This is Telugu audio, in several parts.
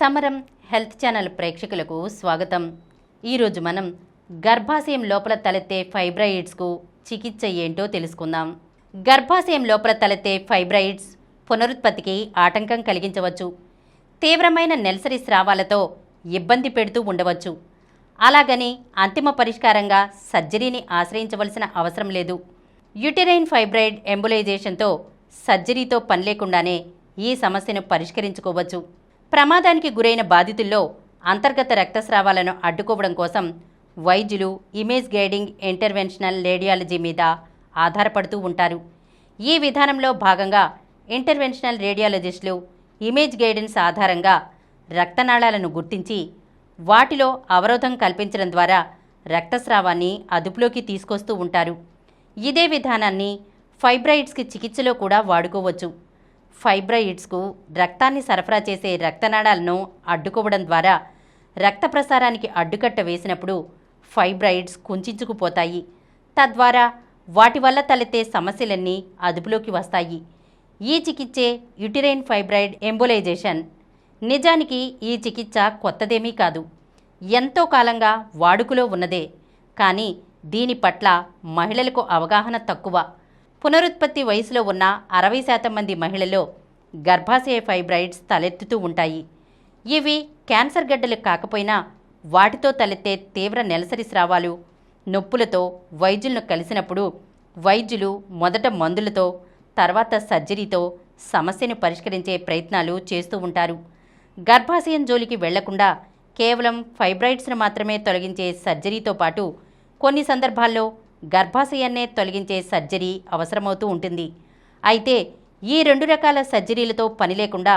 సమరం హెల్త్ ఛానల్ ప్రేక్షకులకు స్వాగతం. ఈరోజు మనం గర్భాశయం లోపల తలెత్తే ఫైబ్రాయిడ్స్కు చికిత్స ఏంటో తెలుసుకుందాం. గర్భాశయం లోపల తలెత్తే ఫైబ్రాయిడ్స్ పునరుత్పత్తికి ఆటంకం కలిగించవచ్చు. తీవ్రమైన నెలసరి స్రావాలతో ఇబ్బంది పెడుతూ ఉండవచ్చు. అలాగని అంతిమ పరిష్కారంగా సర్జరీని ఆశ్రయించవలసిన అవసరం లేదు. యూటెరైన్ ఫైబ్రాయిడ్ ఎంబోలైజేషన్తో సర్జరీతో పని లేకుండానే ఈ సమస్యను పరిష్కరించుకోవచ్చు. ప్రమాదానికి గురైన బాధితుల్లో అంతర్గత రక్తస్రావాలను అడ్డుకోవడం కోసం వైద్యులు ఇమేజ్ గైడింగ్ ఇంటర్వెన్షనల్ రేడియాలజీ మీద ఆధారపడుతూ ఉంటారు. ఈ విధానంలో భాగంగా ఇంటర్వెన్షనల్ రేడియాలజిస్టులు ఇమేజ్ గైడెన్స్ ఆధారంగా రక్తనాళాలను గుర్తించి వాటిలో అవరోధం కల్పించడం ద్వారా రక్తస్రావాన్ని అదుపులోకి తీసుకొస్తూ ఉంటారు. ఇదే విధానాన్ని ఫైబ్రాయిడ్స్కి చికిత్సలో కూడా వాడుకోవచ్చు. ఫైబ్రాయిడ్స్కు రక్తాన్ని సరఫరా చేసే రక్తనాళాలను అడ్డుకోవడం ద్వారా రక్త ప్రసారానికి అడ్డుకట్ట వేసినప్పుడు ఫైబ్రాయిడ్స్ కుంచుకుపోతాయి. తద్వారా వాటి వల్ల తలెత్తే సమస్యలన్నీ అదుపులోకి వస్తాయి. ఈ చికిత్సే యూటెరైన్ ఫైబ్రాయిడ్ ఎంబోలైజేషన్. నిజానికి ఈ చికిత్స కొత్తదేమీ కాదు, ఎంతో కాలంగా వాడుకలో ఉన్నదే. కానీ దీని పట్ల మహిళలకు అవగాహన తక్కువ. పునరుత్పత్తి వయసులో ఉన్న 60% మంది మహిళల్లో గర్భాశయ ఫైబ్రాయిడ్స్ తలెత్తుతూ ఉంటాయి. ఇవి క్యాన్సర్ గడ్డలు కాకపోయినా వాటితో తలెత్తే తీవ్ర నెలసరి స్రావాలు, నొప్పులతో వైద్యులను కలిసినప్పుడు వైద్యులు మొదట మందులతో, తర్వాత సర్జరీతో సమస్యను పరిష్కరించే ప్రయత్నాలు చేస్తూ ఉంటారు. గర్భాశయం జోలికి వెళ్లకుండా కేవలం ఫైబ్రాయిడ్స్ను మాత్రమే తొలగించే సర్జరీతో పాటు కొన్ని సందర్భాల్లో గర్భాశయాన్నే తొలగించే సర్జరీ అవసరమవుతూ ఉంటుంది. అయితే ఈ 2 రకాల సర్జరీలతో పని లేకుండా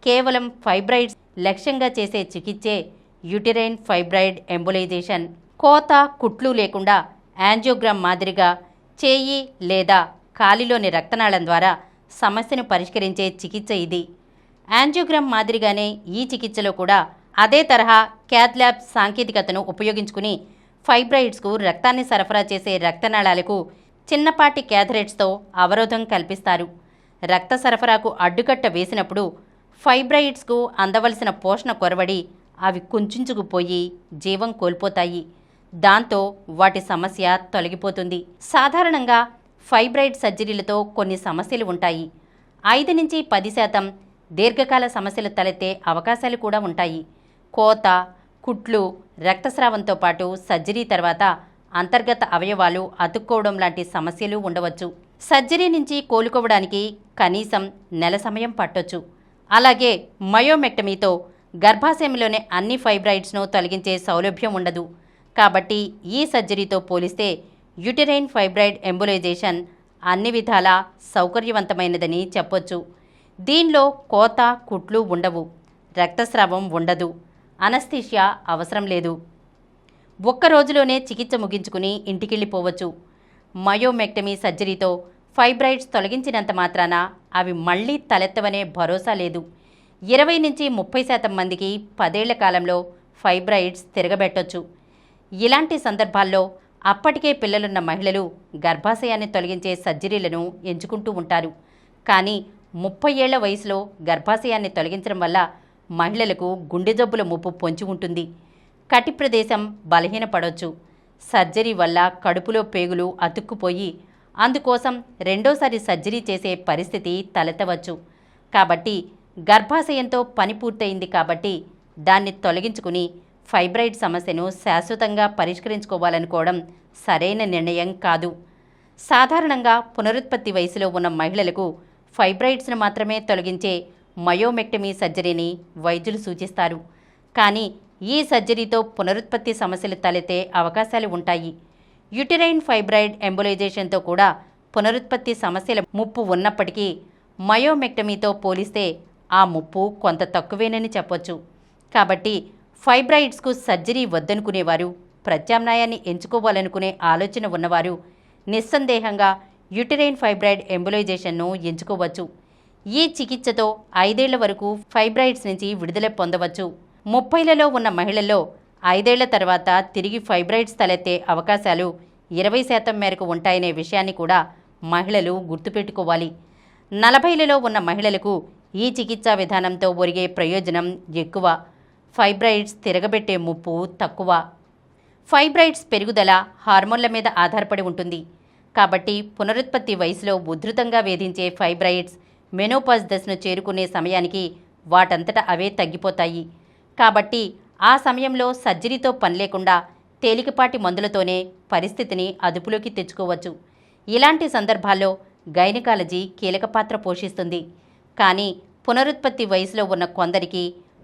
కేవలం ఫైబ్రాయిడ్స్ లక్ష్యంగా చేసే చికిత్సే యూటెరైన్ ఫైబ్రాయిడ్ ఎంబోలైజేషన్. కోత, కుట్లు లేకుండా యాంజియోగ్రామ్ మాదిరిగా చేయి లేదా కాలిలోని రక్తనాళం ద్వారా సమస్యను పరిష్కరించే చికిత్స ఇది. యాంజియోగ్రామ్ మాదిరిగానే ఈ చికిత్సలో కూడా అదే తరహా క్యాథ్ ల్యాబ్ సాంకేతికతను ఉపయోగించుకుని ఫైబ్రాయిడ్స్కు రక్తాన్ని సరఫరా చేసే రక్తనాళాలకు చిన్నపాటి క్యాథరేట్స్తో అవరోధం కల్పిస్తారు. రక్త సరఫరాకు అడ్డుకట్ట వేసినప్పుడు ఫైబ్రాయిడ్స్కు అందవలసిన పోషణ కొరవడి అవి కుంచుకుపోయి జీవం కోల్పోతాయి. దాంతో వాటి సమస్య తొలగిపోతుంది. సాధారణంగా ఫైబ్రాయిడ్ సర్జరీలతో కొన్ని సమస్యలు ఉంటాయి. 5 నుంచి 10% దీర్ఘకాల సమస్యలు తలెత్తే అవకాశాలు కూడా ఉంటాయి. కోత, కుట్లు, రక్తస్రావంతో పాటు సర్జరీ తర్వాత అంతర్గత అవయవాలు అతుక్కోవడం లాంటి సమస్యలు ఉండవచ్చు. సర్జరీ నుంచి కోలుకోవడానికి కనీసం నెల సమయం పట్టొచ్చు. అలాగే మయోమెక్టమీతో గర్భాశయంలోని అన్ని ఫైబ్రాయిడ్స్ను తొలగించే సౌలభ్యం ఉండదు. కాబట్టి ఈ సర్జరీతో పోలిస్తే యూటెరైన్ ఫైబ్రాయిడ్ ఎంబోలైజేషన్ అన్ని విధాలా సౌకర్యవంతమైనదని చెప్పొచ్చు. దీనిలో కోత, కుట్లు ఉండవు, రక్తస్రావం ఉండదు, అనస్థీషియా అవసరం లేదు. ఒక్క రోజులోనే చికిత్స ముగించుకుని ఇంటికెళ్ళిపోవచ్చు. మయోమెక్టమీ సర్జరీతో ఫైబ్రాయిడ్స్ తొలగించినంత మాత్రాన అవి మళ్లీ తలెత్తవనే భరోసా లేదు. 20 నుంచి 30% మందికి 10 ఏళ్ల కాలంలో ఫైబ్రాయిడ్స్ తిరగబెట్టొచ్చు. ఇలాంటి సందర్భాల్లో అప్పటికే పిల్లలున్న మహిళలు గర్భాశయాన్ని తొలగించే సర్జరీలను ఎంచుకుంటూ ఉంటారు. కానీ 30 ఏళ్ల వయసులో గర్భాశయాన్ని తొలగించడం వల్ల మహిళలకు గుండె జబ్బుల ముప్పు పొంచి ఉంటుంది. కటి ప్రదేశం బలహీనపడవచ్చు. సర్జరీ వల్ల కడుపులో పేగులు అతుక్కుపోయి అందుకోసం రెండోసారి సర్జరీ చేసే పరిస్థితి తలెత్తవచ్చు. కాబట్టి గర్భాశయంతో పని పూర్తయింది కాబట్టి దాన్ని తొలగించుకుని ఫైబ్రాయిడ్ సమస్యను శాశ్వతంగా పరిష్కరించుకోవాలనుకోవడం సరైన నిర్ణయం కాదు. సాధారణంగా పునరుత్పత్తి వయసులో ఉన్న మహిళలకు ఫైబ్రాయిడ్స్ను మాత్రమే తొలగించే మయోమెక్టమీ సర్జరీని వైద్యులు సూచిస్తారు. కానీ ఈ సర్జరీతో పునరుత్పత్తి సమస్యలు తలెత్తే అవకాశాలు ఉంటాయి. యూటెరైన్ ఫైబ్రాయిడ్ ఎంబోలైజేషన్తో కూడా పునరుత్పత్తి సమస్యల ముప్పు ఉన్నప్పటికీ మయోమెక్టమీతో పోలిస్తే ఆ ముప్పు కొంత తక్కువేనని చెప్పొచ్చు. కాబట్టి ఫైబ్రాయిడ్స్కు సర్జరీ వద్దనుకునేవారు, ప్రత్యామ్నాయాన్ని ఎంచుకోవాలనుకునే ఆలోచన ఉన్నవారు నిస్సందేహంగా యూటెరైన్ ఫైబ్రాయిడ్ ఎంబోలైజేషన్ను ఎంచుకోవచ్చు. ఈ చికిత్సతో 5 ఏళ్ల వరకు ఫైబ్రాయిడ్స్ నుంచి విడుదల పొందవచ్చు. 30లలో ఉన్న మహిళల్లో 5 ఏళ్ల తర్వాత తిరిగి ఫైబ్రాయిడ్స్ తలెత్తే అవకాశాలు 20% మేరకు ఉంటాయనే విషయాన్ని కూడా మహిళలు గుర్తుపెట్టుకోవాలి. 40లలో ఉన్న మహిళలకు ఈ చికిత్సా విధానంతో ఒరిగే ప్రయోజనం ఎక్కువ, ఫైబ్రాయిడ్స్ తిరగబెట్టే ముప్పు తక్కువ. ఫైబ్రాయిడ్స్ పెరుగుదల హార్మోన్ల మీద ఆధారపడి ఉంటుంది. కాబట్టి పునరుత్పత్తి వయసులో ఉధృతంగా వేధించే ఫైబ్రాయిడ్స్ మెనోపాజ్ దశను చేరుకునే సమయానికి వాటంతట అవే తగ్గిపోతాయి. కాబట్టి ఆ సమయంలో సర్జరీతో పని లేకుండా తేలికపాటి మందులతోనే పరిస్థితిని అదుపులోకి తెచ్చుకోవచ్చు. ఇలాంటి సందర్భాల్లో గైనకాలజీ కీలక పాత్ర పోషిస్తుంది. కానీ పునరుత్పత్తి వయసులో ఉన్న కొందరికి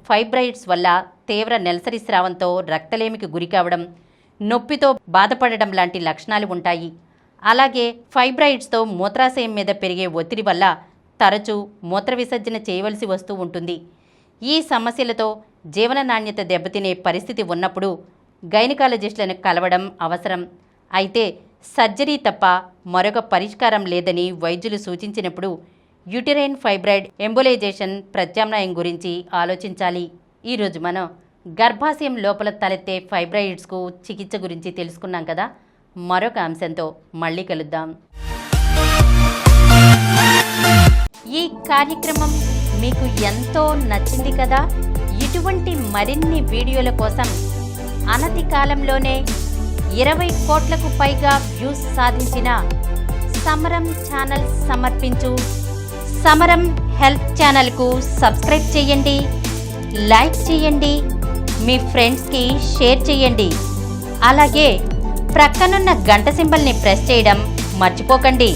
ఫైబ్రాయిడ్స్ వల్ల తీవ్ర నెలసరి స్రావంతో రక్తలేమికి గురికావడం, నొప్పితో బాధపడడం లాంటి లక్షణాలు ఉంటాయి. అలాగే ఫైబ్రాయిడ్స్తో మూత్రాశయం మీద పెరిగే ఒత్తిడి వల్ల తరచూ మూత్ర విసర్జన చేయవలసి వస్తూ ఉంటుంది. ఈ సమస్యలతో జీవన నాణ్యత దెబ్బతినే పరిస్థితి ఉన్నప్పుడు గైనకాలజిస్టులను కలవడం అవసరం. అయితే సర్జరీ తప్ప మరొక పరిష్కారం లేదని వైద్యులు సూచించినప్పుడు యూటరైన్ ఫైబ్రాయిడ్ ఎంబోలైజేషన్ ప్రత్యామ్నాయం గురించి ఆలోచించాలి. ఈరోజు మనం గర్భాశయం లోపల తలెత్తే ఫైబ్రాయిడ్స్కు చికిత్స గురించి తెలుసుకున్నాం కదా. మరొక అంశంతో మళ్ళీ కలుద్దాం. ఈ కార్యక్రమం మీకు ఎంతో నచ్చింది కదా. ఇటువంటి మరిన్ని వీడియోల కోసం అనతి కాలంలోనే 20 కోట్లకు పైగా వ్యూస్ సాధించిన సమరం ఛానల్ సమర్పించు సమరం హెల్త్ ఛానల్కు సబ్స్క్రైబ్ చేయండి, లైక్ చేయండి, మీ ఫ్రెండ్స్కి షేర్ చేయండి. అలాగే ప్రక్కనున్న గంట సింబల్ని ప్రెస్ చేయడం మర్చిపోకండి.